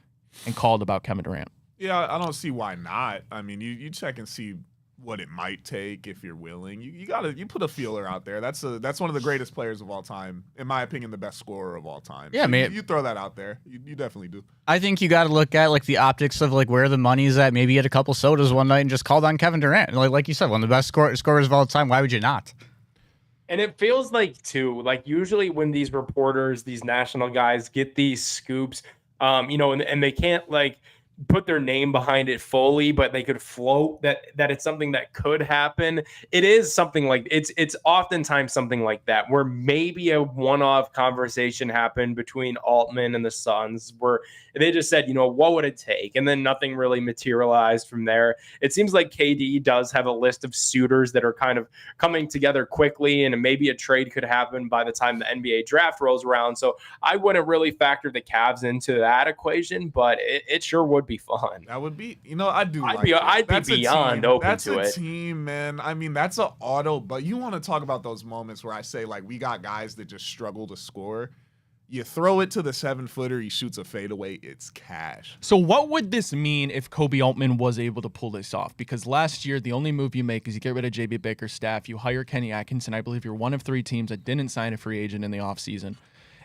and called about Kevin Durant? Yeah, I don't see why not. I mean, you check and see what it might take if you're willing. You put a feeler out there. That's one of the greatest players of all time, in my opinion, the best scorer of all time. Yeah, man. You throw that out there. You definitely do. I think you got to look at like the optics of like where the money is at. Maybe you had a couple sodas one night and just called on Kevin Durant. And like you said, one of the best scorers of all time. Why would you not? And it feels like, too, like usually when these reporters, these national guys get these scoops, and they can't like put their name behind it fully, but they could float that it's something that could happen. It is something like it's oftentimes something like that, where maybe a one-off conversation happened between Altman and the Suns where they just said, what would it take? And then nothing really materialized from there. It seems like KD does have a list of suitors that are kind of coming together quickly, and maybe a trade could happen by the time the NBA draft rolls around. So I wouldn't really factor the Cavs into that equation, but it sure would be fun. That would be, I'd be beyond open to it. That's a team, man. I mean, that's an auto, but you want to talk about those moments where I say, like, we got guys that just struggle to score. You throw it to the 7-footer, he shoots a fadeaway, it's cash. So what would this mean if Kobe Altman was able to pull this off? Because last year, the only move you make is you get rid of J.B. Baker's staff, you hire Kenny Atkinson. I believe you're one of 3 teams that didn't sign a free agent in the offseason.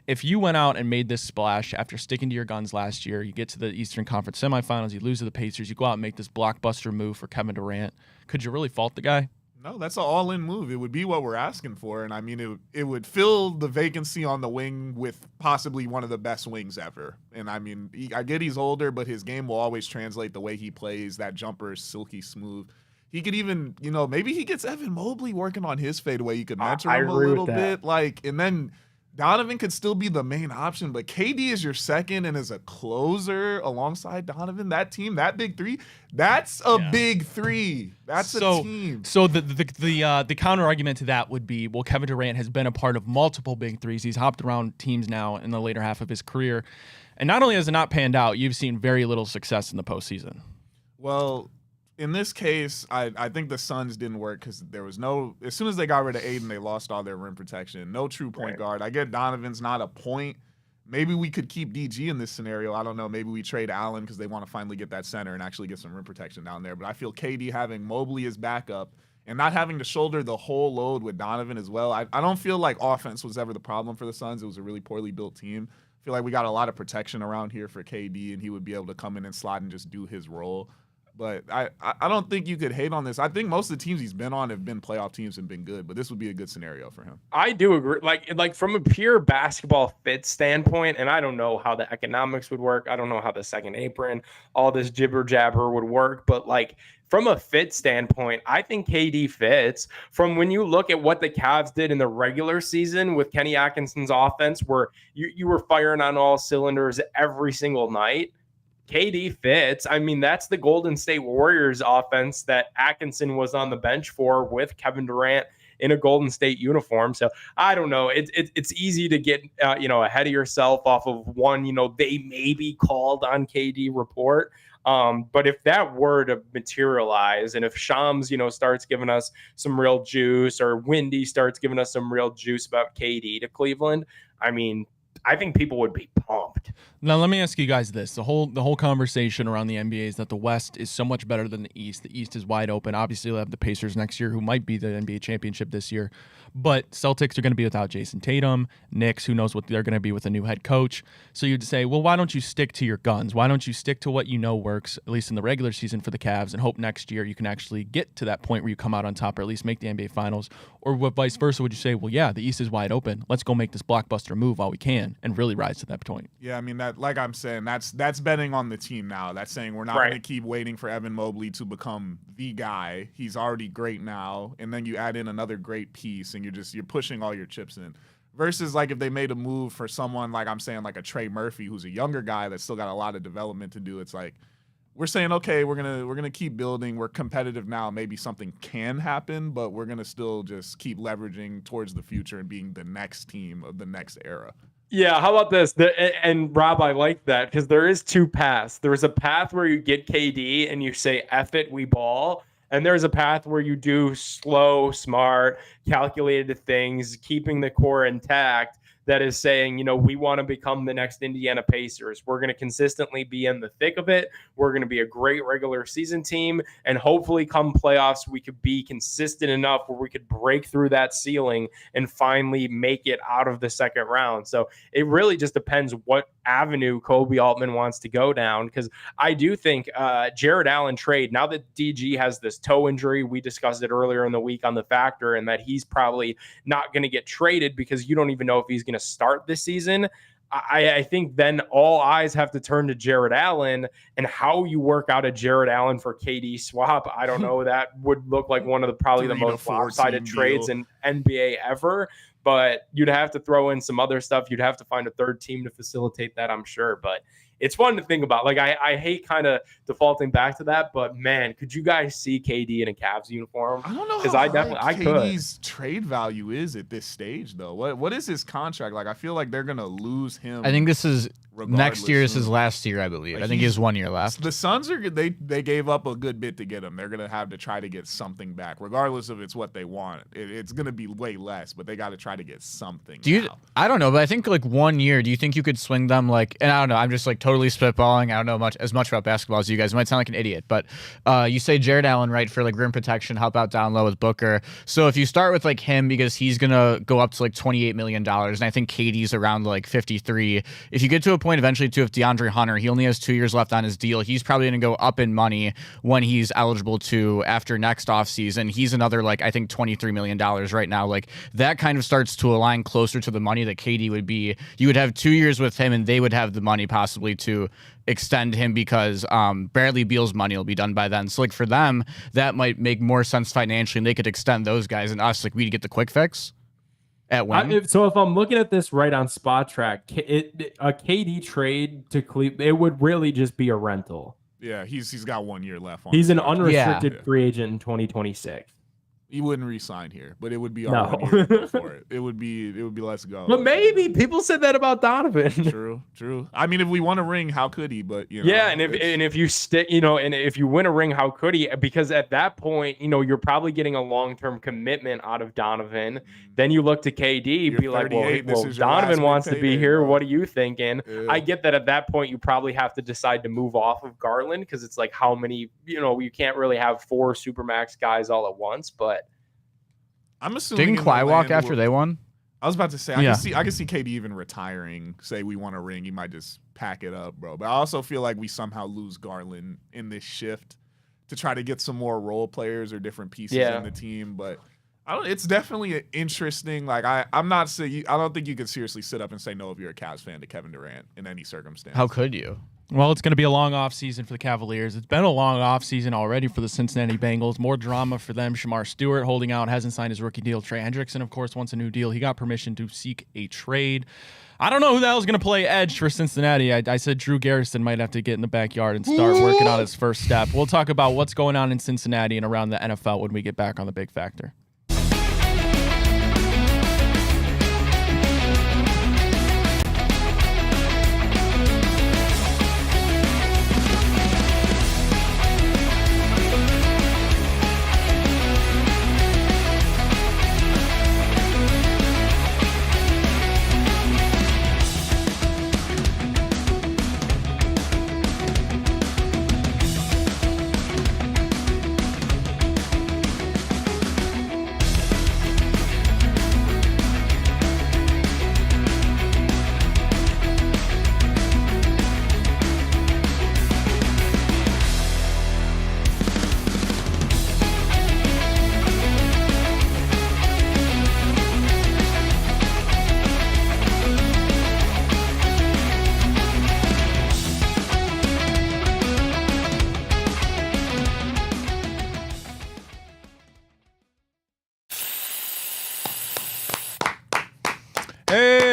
If you went out and made this splash after sticking to your guns last year, you get to the Eastern Conference semifinals, you lose to the Pacers, you go out and make this blockbuster move for Kevin Durant, could you really fault the guy? No, that's an all-in move. It would be what we're asking for, and I mean, it would fill the vacancy on the wing with possibly one of the best wings ever. And I mean, I get he's older, but his game will always translate the way he plays. That jumper is silky smooth. He could even, maybe he gets Evan Mobley working on his fadeaway. You could mentor him a little bit, and then Donovan could still be the main option, but KD is your second and is a closer alongside Donovan. That team, that big three, that's a big three. That's a team. So the counter argument to that would be, well, Kevin Durant has been a part of multiple big threes. He's hopped around teams now in the later half of his career. And not only has it not panned out, you've seen very little success in the postseason. Well, in this case, I think the Suns didn't work because there was no – as soon as they got rid of Aiden, they lost all their rim protection. No true point guard. I get Donovan's not a point. Maybe we could keep DG in this scenario. I don't know. Maybe we trade Allen because they want to finally get that center and actually get some rim protection down there. But I feel KD having Mobley as backup and not having to shoulder the whole load with Donovan as well. I don't feel like offense was ever the problem for the Suns. It was a really poorly built team. I feel like we got a lot of protection around here for KD, and he would be able to come in and slide and just do his role. But I don't think you could hate on this. I think most of the teams he's been on have been playoff teams and been good, but this would be a good scenario for him. I do agree. Like from a pure basketball fit standpoint, and I don't know how the economics would work. I don't know how the second apron, all this jibber jabber would work. But like from a fit standpoint, I think KD fits. From when you look at what the Cavs did in the regular season with Kenny Atkinson's offense, where you were firing on all cylinders every single night, KD fits. I mean, that's the Golden State Warriors offense that Atkinson was on the bench for with Kevin Durant in a Golden State uniform. So I don't know. It's easy to get ahead of yourself off of one, they maybe called on KD report. But if that were to materialize, and if Shams, starts giving us some real juice, or Windy starts giving us some real juice about KD to Cleveland, I mean, I think people would be pumped. Now, let me ask you guys this. The whole conversation around the NBA is that the West is so much better than the East. The East is wide open. Obviously, we'll have the Pacers next year, who might be the NBA championship this year. But Celtics are going to be without Jason Tatum. Knicks, who knows what they're going to be with a new head coach. So you'd say, well, why don't you stick to your guns? Why don't you stick to what you know works, at least in the regular season for the Cavs, and hope next year you can actually get to that point where you come out on top, or at least make the NBA Finals? Or what vice versa would you say, well, yeah, the East is wide open. Let's go make this blockbuster move while we can. and really rise to that point. Yeah, I mean that. Like I'm saying, that's betting on the team now. That's saying we're not going to keep waiting for Evan Mobley to become the guy. He's already great now, and then you add in another great piece, and you're pushing all your chips in. Versus like if they made a move for someone like I'm saying like a Trey Murphy, who's a younger guy that's still got a lot of development to do. It's like we're saying, okay, we're gonna keep building. We're competitive now. Maybe something can happen, but we're gonna still just keep leveraging towards the future and being the next team of the next era. Yeah, how about this? And Rob, I like that because there is two paths. There's a path where you get KD and you say, F it, we ball. And there's a path where you do slow, smart, calculated things, keeping the core intact. That is saying, we want to become the next Indiana Pacers. We're going to consistently be in the thick of it. We're going to be a great regular season team. And hopefully come playoffs, we could be consistent enough where we could break through that ceiling and finally make it out of the second round. So it really just depends what avenue Kobe Altman wants to go down. Because I do think Jared Allen trade, now that DG has this toe injury, we discussed it earlier in the week on The Factor, and that he's probably not going to get traded because you don't even know if he's going to start this season. I think then all eyes have to turn to Jared Allen and how you work out a Jared Allen for KD swap. I don't know. That would look like one of the most lopsided trades in NBA ever. But you'd have to throw in some other stuff. You'd have to find a third team to facilitate that, I'm sure. But it's fun to think about. Like, I hate kind of defaulting back to that, but man, could you guys see KD in a Cavs uniform? I don't know because I could. KD's trade value is at this stage, though. What is his contract like? I feel like they're gonna lose him. I think this is next year. Is his last year, I believe. Like I think he has 1 year left. The Suns they gave up a good bit to get him. They're gonna have to try to get something back, regardless of it's what they want. It's gonna be way less, but they got to try to get something. I don't know, but I think like 1 year. Do you think you could swing them like? And I don't know. I'm just like totally spitballing. I don't know as much about basketball as you guys. I might sound like an idiot, but you say Jared Allen, right, for like rim protection, help out down low with Booker. So if you start with like him, because he's gonna go up to like $28 million, and I think KD's around like 53. If you get to a point eventually too, if DeAndre Hunter, he only has 2 years left on his deal, he's probably gonna go up in money when he's eligible to after next offseason. He's another like I think $23 million right now. Like that kind of starts to align closer to the money that KD would be. You would have 2 years with him, and they would have the money possibly to extend him because Bradley Beal's money will be done by then. So like for them, that might make more sense financially, and they could extend those guys, and us like we'd get the quick fix at win. So if I'm looking at this right on Spot Track, a KD trade to Cleveland, it would really just be a rental. Yeah, he's got 1 year left. He's an unrestricted free agent in 2026. He wouldn't resign here, but it would be No. for it. It would be let's go. But maybe people said that about Donovan. True. I mean, if we won a ring, how could he? But yeah, and if you stick, and if you win a ring, how could he? Because at that point, you're probably getting a long-term commitment out of Donovan. Then you look to KD, be like, well, Donovan wants to be here. Bro. What are you thinking? Yeah. I get that at that point, you probably have to decide to move off of Garland because it's like how many, you can't really have 4 Supermax guys all at once, but. I'm assuming didn't Kawhi walk after they won? I was about to say I can see KD even retiring. Say we want a ring, he might just pack it up, bro. But I also feel like we somehow lose Garland in this shift to try to get some more role players or different pieces in the team. But it's definitely interesting. Like I'm not saying I don't think you could seriously sit up and say no if you're a Cavs fan to Kevin Durant in any circumstance. How could you? Well, it's going to be a long offseason for the Cavaliers. It's been a long offseason already for the Cincinnati Bengals. More drama for them. Shamar Stewart holding out, hasn't signed his rookie deal. Trey Hendrickson, of course, wants a new deal. He got permission to seek a trade. I don't know who the hell is going to play edge for Cincinnati. I said Drew Garrison might have to get in the backyard and start working on his first step. We'll talk about what's going on in Cincinnati and around the NFL when we get back on the Big Factor.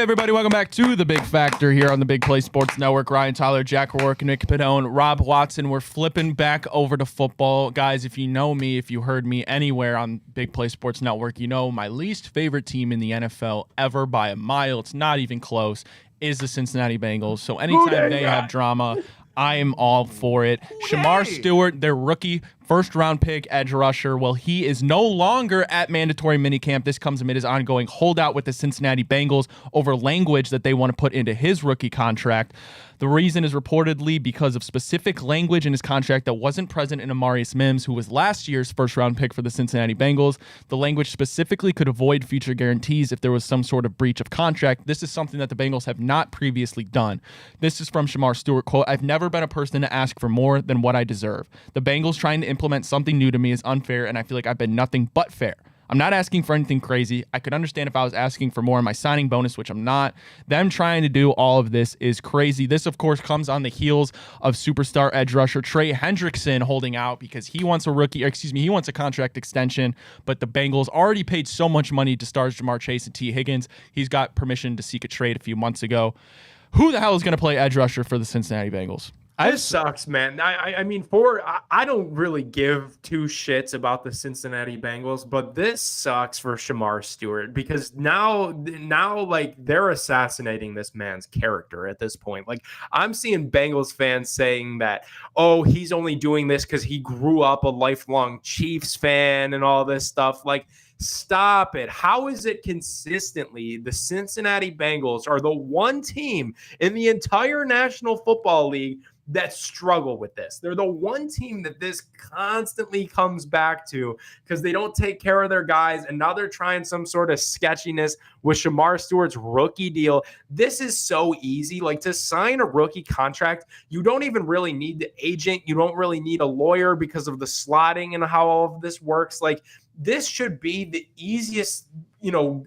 everybody, welcome back to The Big Factor here on the Big Play Sports Network. Ryan Tyler, Jack Rourke, Nick Padone, Rob Watson. We're flipping back over to football. Guys, if you know me, if you heard me anywhere on Big Play Sports Network, you know my least favorite team in the NFL ever by a mile. It's not even close, is the Cincinnati Bengals. So anytime they have drama, I am all for it. Shamar Stewart, their rookie first-round pick edge rusher, well, he is no longer at mandatory minicamp. This comes amid his ongoing holdout with the Cincinnati Bengals over language that they want to put into his rookie contract. The reason is reportedly because of specific language in his contract that wasn't present in Amarius Mims, who was last year's first-round pick for the Cincinnati Bengals. The language specifically could avoid future guarantees if there was some sort of breach of contract. This is something that the Bengals have not previously done. This is from Shamar Stewart, quote, "I've never been a person to ask for more than what I deserve. The Bengals trying to implement something new to me is unfair, and I feel like I've been nothing but fair. I'm not asking for anything crazy. I could understand if I was asking for more in my signing bonus, which I'm not. Them trying to do all of this is crazy." This, of course, comes on the heels of superstar edge rusher Trey Hendrickson holding out because he wants he wants a contract extension, but the Bengals already paid so much money to stars Jamar Chase and T. Higgins. He's got permission to seek a trade a few months ago. Who the hell is going to play edge rusher for the Cincinnati Bengals? This sucks, man. I mean, I don't really give two shits about the Cincinnati Bengals, but this sucks for Shamar Stewart because now like they're assassinating this man's character at this point. Like I'm seeing Bengals fans saying that, oh, he's only doing this because he grew up a lifelong Chiefs fan and all this stuff. Like, stop it. How is it consistently the Cincinnati Bengals are the one team in the entire National Football League that struggle with this? They're the one team that this constantly comes back to because they don't take care of their guys, and now they're trying some sort of sketchiness with Shamar Stewart's rookie deal. This is so easy. Like, to sign a rookie contract, you don't even really need the agent. You don't really need a lawyer because of the slotting and how all of this works. Like, this should be the easiest,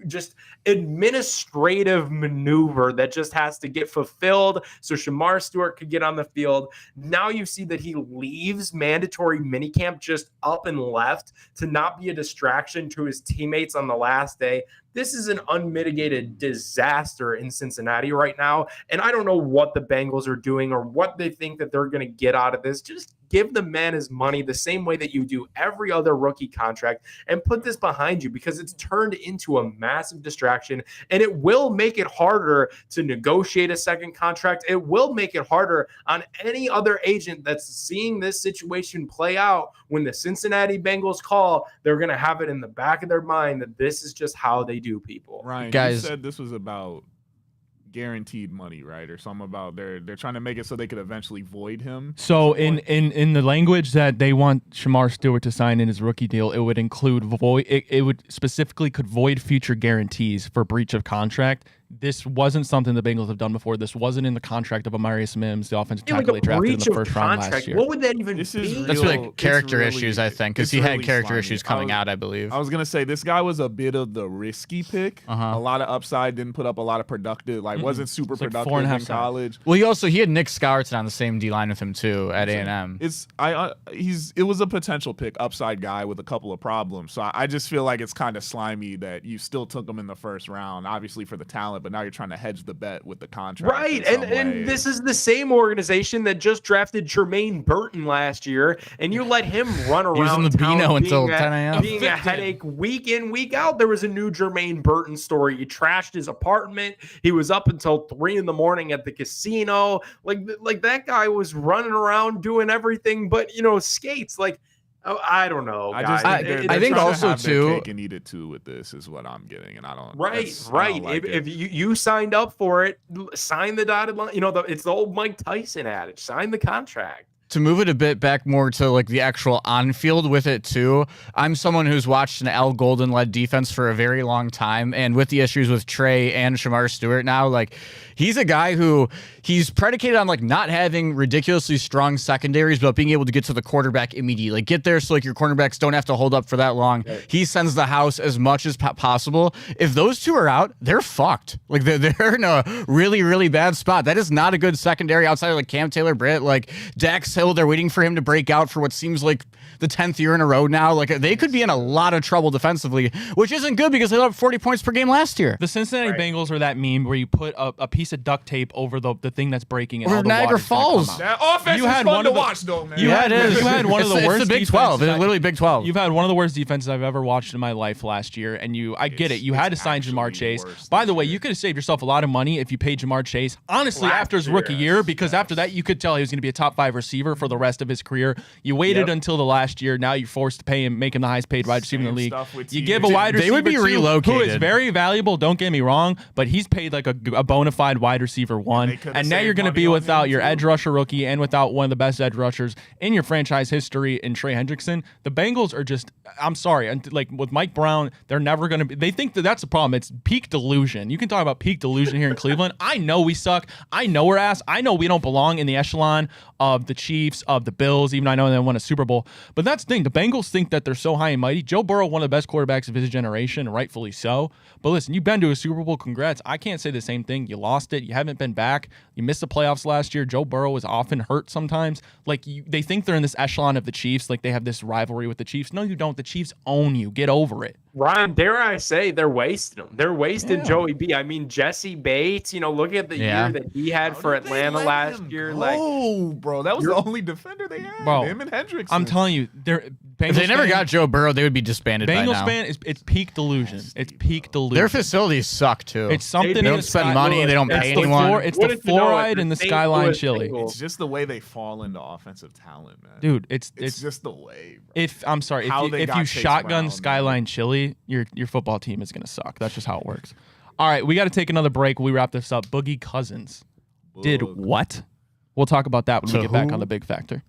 just administrative maneuver that just has to get fulfilled so Shamar Stewart could get on the field. Now you see that he leaves mandatory minicamp just up and left to not be a distraction to his teammates on the last day. This is an unmitigated disaster in Cincinnati right now, and I don't know what the Bengals are doing or what they think that they're going to get out of this. Just give the man his money the same way that you do every other rookie contract and put this behind you because it's turned into a massive distraction, and it will make it harder to negotiate a second contract. It will make it harder on any other agent that's seeing this situation play out. When the Cincinnati Bengals call, they're going to have it in the back of their mind that this is just how they do people. Ryan, guys, you said this was about guaranteed money, right? Or something about they're trying to make it so they could eventually void him. So in the language that they want Shamar Stewart to sign in his rookie deal, it would include void. It would specifically could void future guarantees for breach of contract. This wasn't something the Bengals have done before. This wasn't in the contract of Amarius Mims, the offensive tackle they drafted in the first round last year. What would that even be? That's like character issues, I think, because he had character issues coming out, I believe. I was going to say, this guy was a bit of the risky pick. A lot of upside, didn't put up a lot of productive, wasn't super productive in college. Well, he had Nick Scourton on the same D-line with him, too, at A&M. It was a potential pick, upside guy with a couple of problems. So I just feel like it's kind of slimy that you still took him in the first round, obviously for the talent, but now you're trying to hedge the bet with the contract. Right, and this is the same organization that just drafted Jermaine Burton last year, and you let him run around. He was in the Beano until 10 a.m. Being a headache week in, week out. There was a new Jermaine Burton story. He trashed his apartment. He was up until 3 a.m. at the casino. Like that guy was running around doing everything but skates. Like, I don't know, guys. I think also too, cake and eat it too with this is what I'm getting, and I don't. Right. Like if you signed up for it, sign the dotted line. It's the old Mike Tyson adage: sign the contract. To move it a bit back more to like the actual on-field with it too, I'm someone who's watched an Al Golden-led defense for a very long time, and with the issues with Trey and Shamar Stewart now, like he's a guy who he's predicated on like not having ridiculously strong secondaries, but being able to get to the quarterback immediately, like get there so like your cornerbacks don't have to hold up for that long. Right. He sends the house as much as possible. If those two are out, they're fucked. Like they're in a really, really bad spot. That is not a good secondary outside of like Cam Taylor-Britt. Like Dax Justice Hill. They're waiting for him to break out for what seems like the 10th year in a row now. Like they could be in a lot of trouble defensively, which isn't good because they let up 40 points per game last year. The Cincinnati Bengals are that meme where you put a piece of duct tape over the thing that's breaking and Or all the Niagara water's gonna Falls. come out. That offense You is had fun one to of the- watch, though, man. You had one of the worst. It's the Big 12. It's literally Big 12. You've had one of the worst defenses I've ever watched in my life last year, and I get it. You had to sign Jamar Chase. By the way, you could have saved yourself a lot of money if you paid Jamar Chase. Honestly, after his rookie year, because after that, you could tell he was going to be a top 5 receiver for the rest of his career. You waited until the last year. Now you're forced to pay him, make him the highest paid wide receiver in the league. You give a wide receiver They would be who is relocated. very valuable. Don't get me wrong, but he's paid like a bona fide wide receiver one, and now you're going to be without your edge rusher rookie and without one of the best edge rushers in your franchise history in Trey Hendrickson. The Bengals are just, I'm sorry, and like with Mike Brown, they're never going to be. They think that's the problem. It's peak delusion. You can talk about peak delusion here in Cleveland. I know we suck. I know we're ass. I know we don't belong in the echelon of the Chiefs, of the Bills, even though I know they won a Super Bowl. But that's the thing. The Bengals think that they're so high and mighty. Joe Burrow, one of the best quarterbacks of his generation, rightfully so. But listen, you've been to a Super Bowl. Congrats. I can't say the same thing. You lost it. You haven't been back. You missed the playoffs last year. Joe Burrow was often hurt sometimes. Like they think they're in this echelon of the Chiefs. Like they have this rivalry with the Chiefs. No, you don't. The Chiefs own you. Get over it. Ryan, dare I say they're wasting him. They're wasting Joey B. I mean, Jesse Bates, look at the year that he had for Atlanta last year. Oh, bro, that was the only defender they had. Bro, Him and Hendrickson. I'm telling you, If they never got Joe Burrow, they would be disbanded by Bengals now. fan it's peak delusion. It's peak delusion. Their facilities suck too. It's something They in don't the spend sky- money. They don't It's pay the anyone. It's the fluoride and the skyline chili. It's just the way they fall into offensive talent, man. Dude, it's just the way, bro. If I'm sorry, How if they you got Chase shotgun Brown, skyline chili, your football team is gonna suck. That's just how it works. All right, we got to take another break. We wrap this up. Boogie Cousins did what? We'll talk about that when we get back on the Big Factor.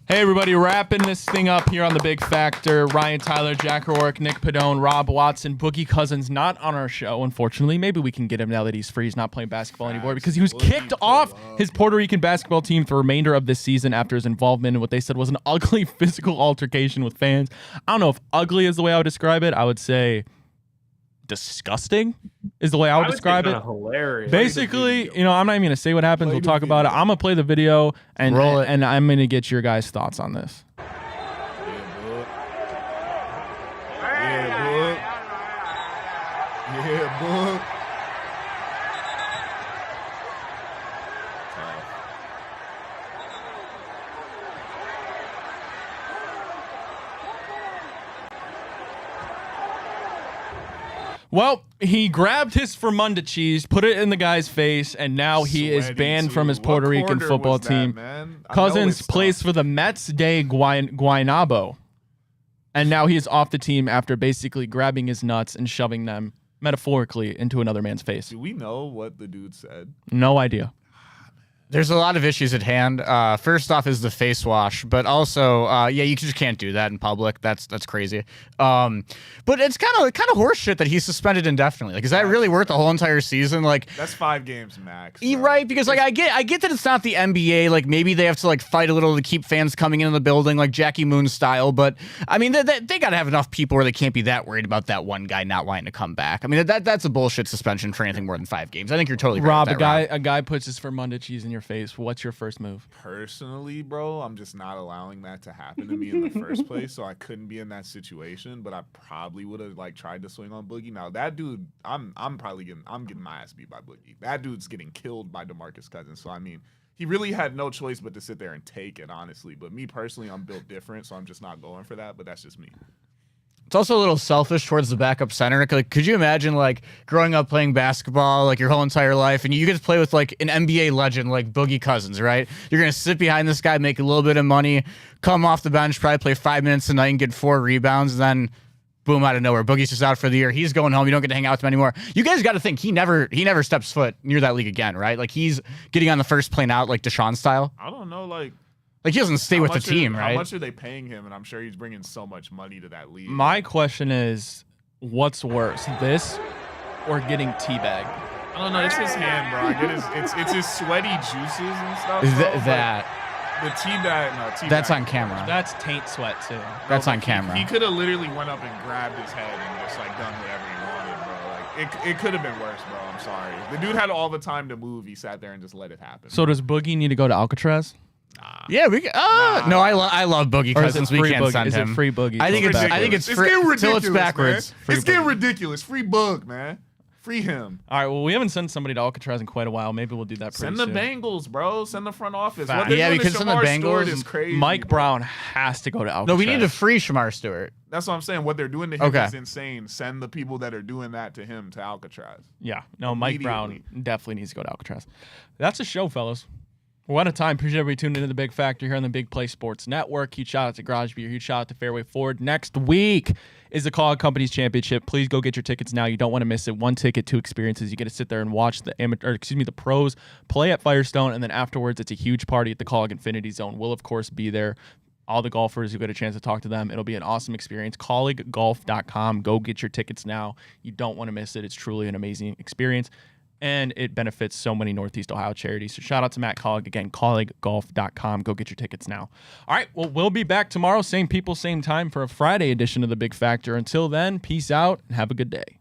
Hey, everybody, wrapping this thing up here on the Big Factor. Ryan Tyler, Jack Rourke, Nick Padone, Rob Watson, Boogie Cousins not on our show, unfortunately. Maybe we can get him now that he's free. He's not playing basketball anymore because he was kicked off his Puerto Rican basketball team for the remainder of this season after his involvement in what they said was an ugly physical altercation with fans. I don't know if ugly is the way I would describe it. I would say disgusting is the way I would describe it. Hilarious. Basically, I'm not even gonna say what happens. We'll talk about it. I'm gonna play the video and Roll it. and I'm gonna get your guys' thoughts on this. Yeah, book. Well, he grabbed his Fremunda cheese, put it in the guy's face, and now he is Sweaty, banned from his too. Puerto What Rican quarter football was that, team. man? I know Cousins it's plays tough. for the Mets de Guaynabo, and now he is off the team after basically grabbing his nuts and shoving them metaphorically into another man's face. Do we know what the dude said? No idea. There's a lot of issues at hand. First off is the face wash, but also, you just can't do that in public. That's crazy. But it's kind of horse shit that he's suspended indefinitely. Like, is that really worth the whole entire season? Like, That's 5 games max. you're bro. right, because like I get that it's not the NBA. Like maybe they have to like fight a little to keep fans coming into the building, like Jackie Moon style. But I mean, they got to have enough people where they can't be that worried about that one guy not wanting to come back. I mean, that's a bullshit suspension for anything more than 5 games. I think you're totally right Rob, with that, a guy puts his Fremunda cheese in your your face, what's your first move? Personally, bro, I'm just not allowing that to happen to me in the first place, so I couldn't be in that situation. But I probably would have like tried to swing on Boogie. Now that dude, I'm getting my ass beat by Boogie. That dude's getting killed by DeMarcus Cousins. So I mean, he really had no choice but to sit there and take it, honestly. But me personally, I'm built different, so I'm just not going for that. But that's just me. It's also a little selfish towards the backup center. Like, could you imagine like growing up playing basketball like your whole entire life, and you get to play with like an NBA legend like Boogie Cousins, right? You're gonna sit behind this guy, make a little bit of money, come off the bench, probably play 5 minutes a night and get 4 rebounds, and then boom, out of nowhere, Boogie's just out for the year. He's going home. You don't get to hang out with him anymore. You guys got to think he never steps foot near that league again, right? Like he's getting on the first plane out, like Deshaun style. I don't know, like he doesn't stay with the team, right? How much are they paying him? And I'm sure he's bringing so much money to that league. My question is, what's worse, this or getting teabagged? I don't know. It's his hand, bro. I get it's his sweaty juices and stuff. Bro, that. The teabag, That's on camera. That's taint sweat too. That's on camera. He could have literally went up and grabbed his head and just like done whatever he wanted, bro. Like it could have been worse, bro. I'm sorry. The dude had all the time to move. He sat there and just let it happen. So does Boogie need to go to Alcatraz? Nah. Yeah, we. No, I love Boogie Cousins. We can't send him. Is it free Boogie? I think it's free getting ridiculous, till it's backwards. Man. It's getting ridiculous. Free Boog, man. Free him. All right. Well, we haven't sent somebody to Alcatraz in quite a while. Maybe we'll do that pretty soon. Send the Bengals, bro. Send the front office. Fact. What they're Yeah, doing because to send the Shamar Bengals. Stewart is crazy. Mike Brown has to go to Alcatraz. No, we need to free Shamar Stewart. That's what I'm saying. What they're doing to him is insane. Send the people that are doing that to him to Alcatraz. Yeah. No, Mike Brown definitely needs to go to Alcatraz. That's a show, fellas. We're out of time. Appreciate everybody tuning into the Big Factor here on the Big Play Sports Network. Huge shout out to Garage Beer. Huge shout out to Fairway Ford. Next week is the Call Out Companies Championship. Please go get your tickets now. You don't want to miss it. 1 ticket, 2 experiences. You get to sit there and watch the pros play at Firestone, and then afterwards it's a huge party at the Call Out Infinity Zone. We'll of course be there. All the golfers, you get a chance to talk to them. It'll be an awesome experience. ColleagueGolf.com. Go get your tickets now. You don't want to miss it. It's truly an amazing experience. And it benefits so many Northeast Ohio charities. So shout out to Matt Colleague again, colleaguegolf.com. Go get your tickets now. All right, well, we'll be back tomorrow, same people, same time for a Friday edition of The Big Factor. Until then, peace out and have a good day.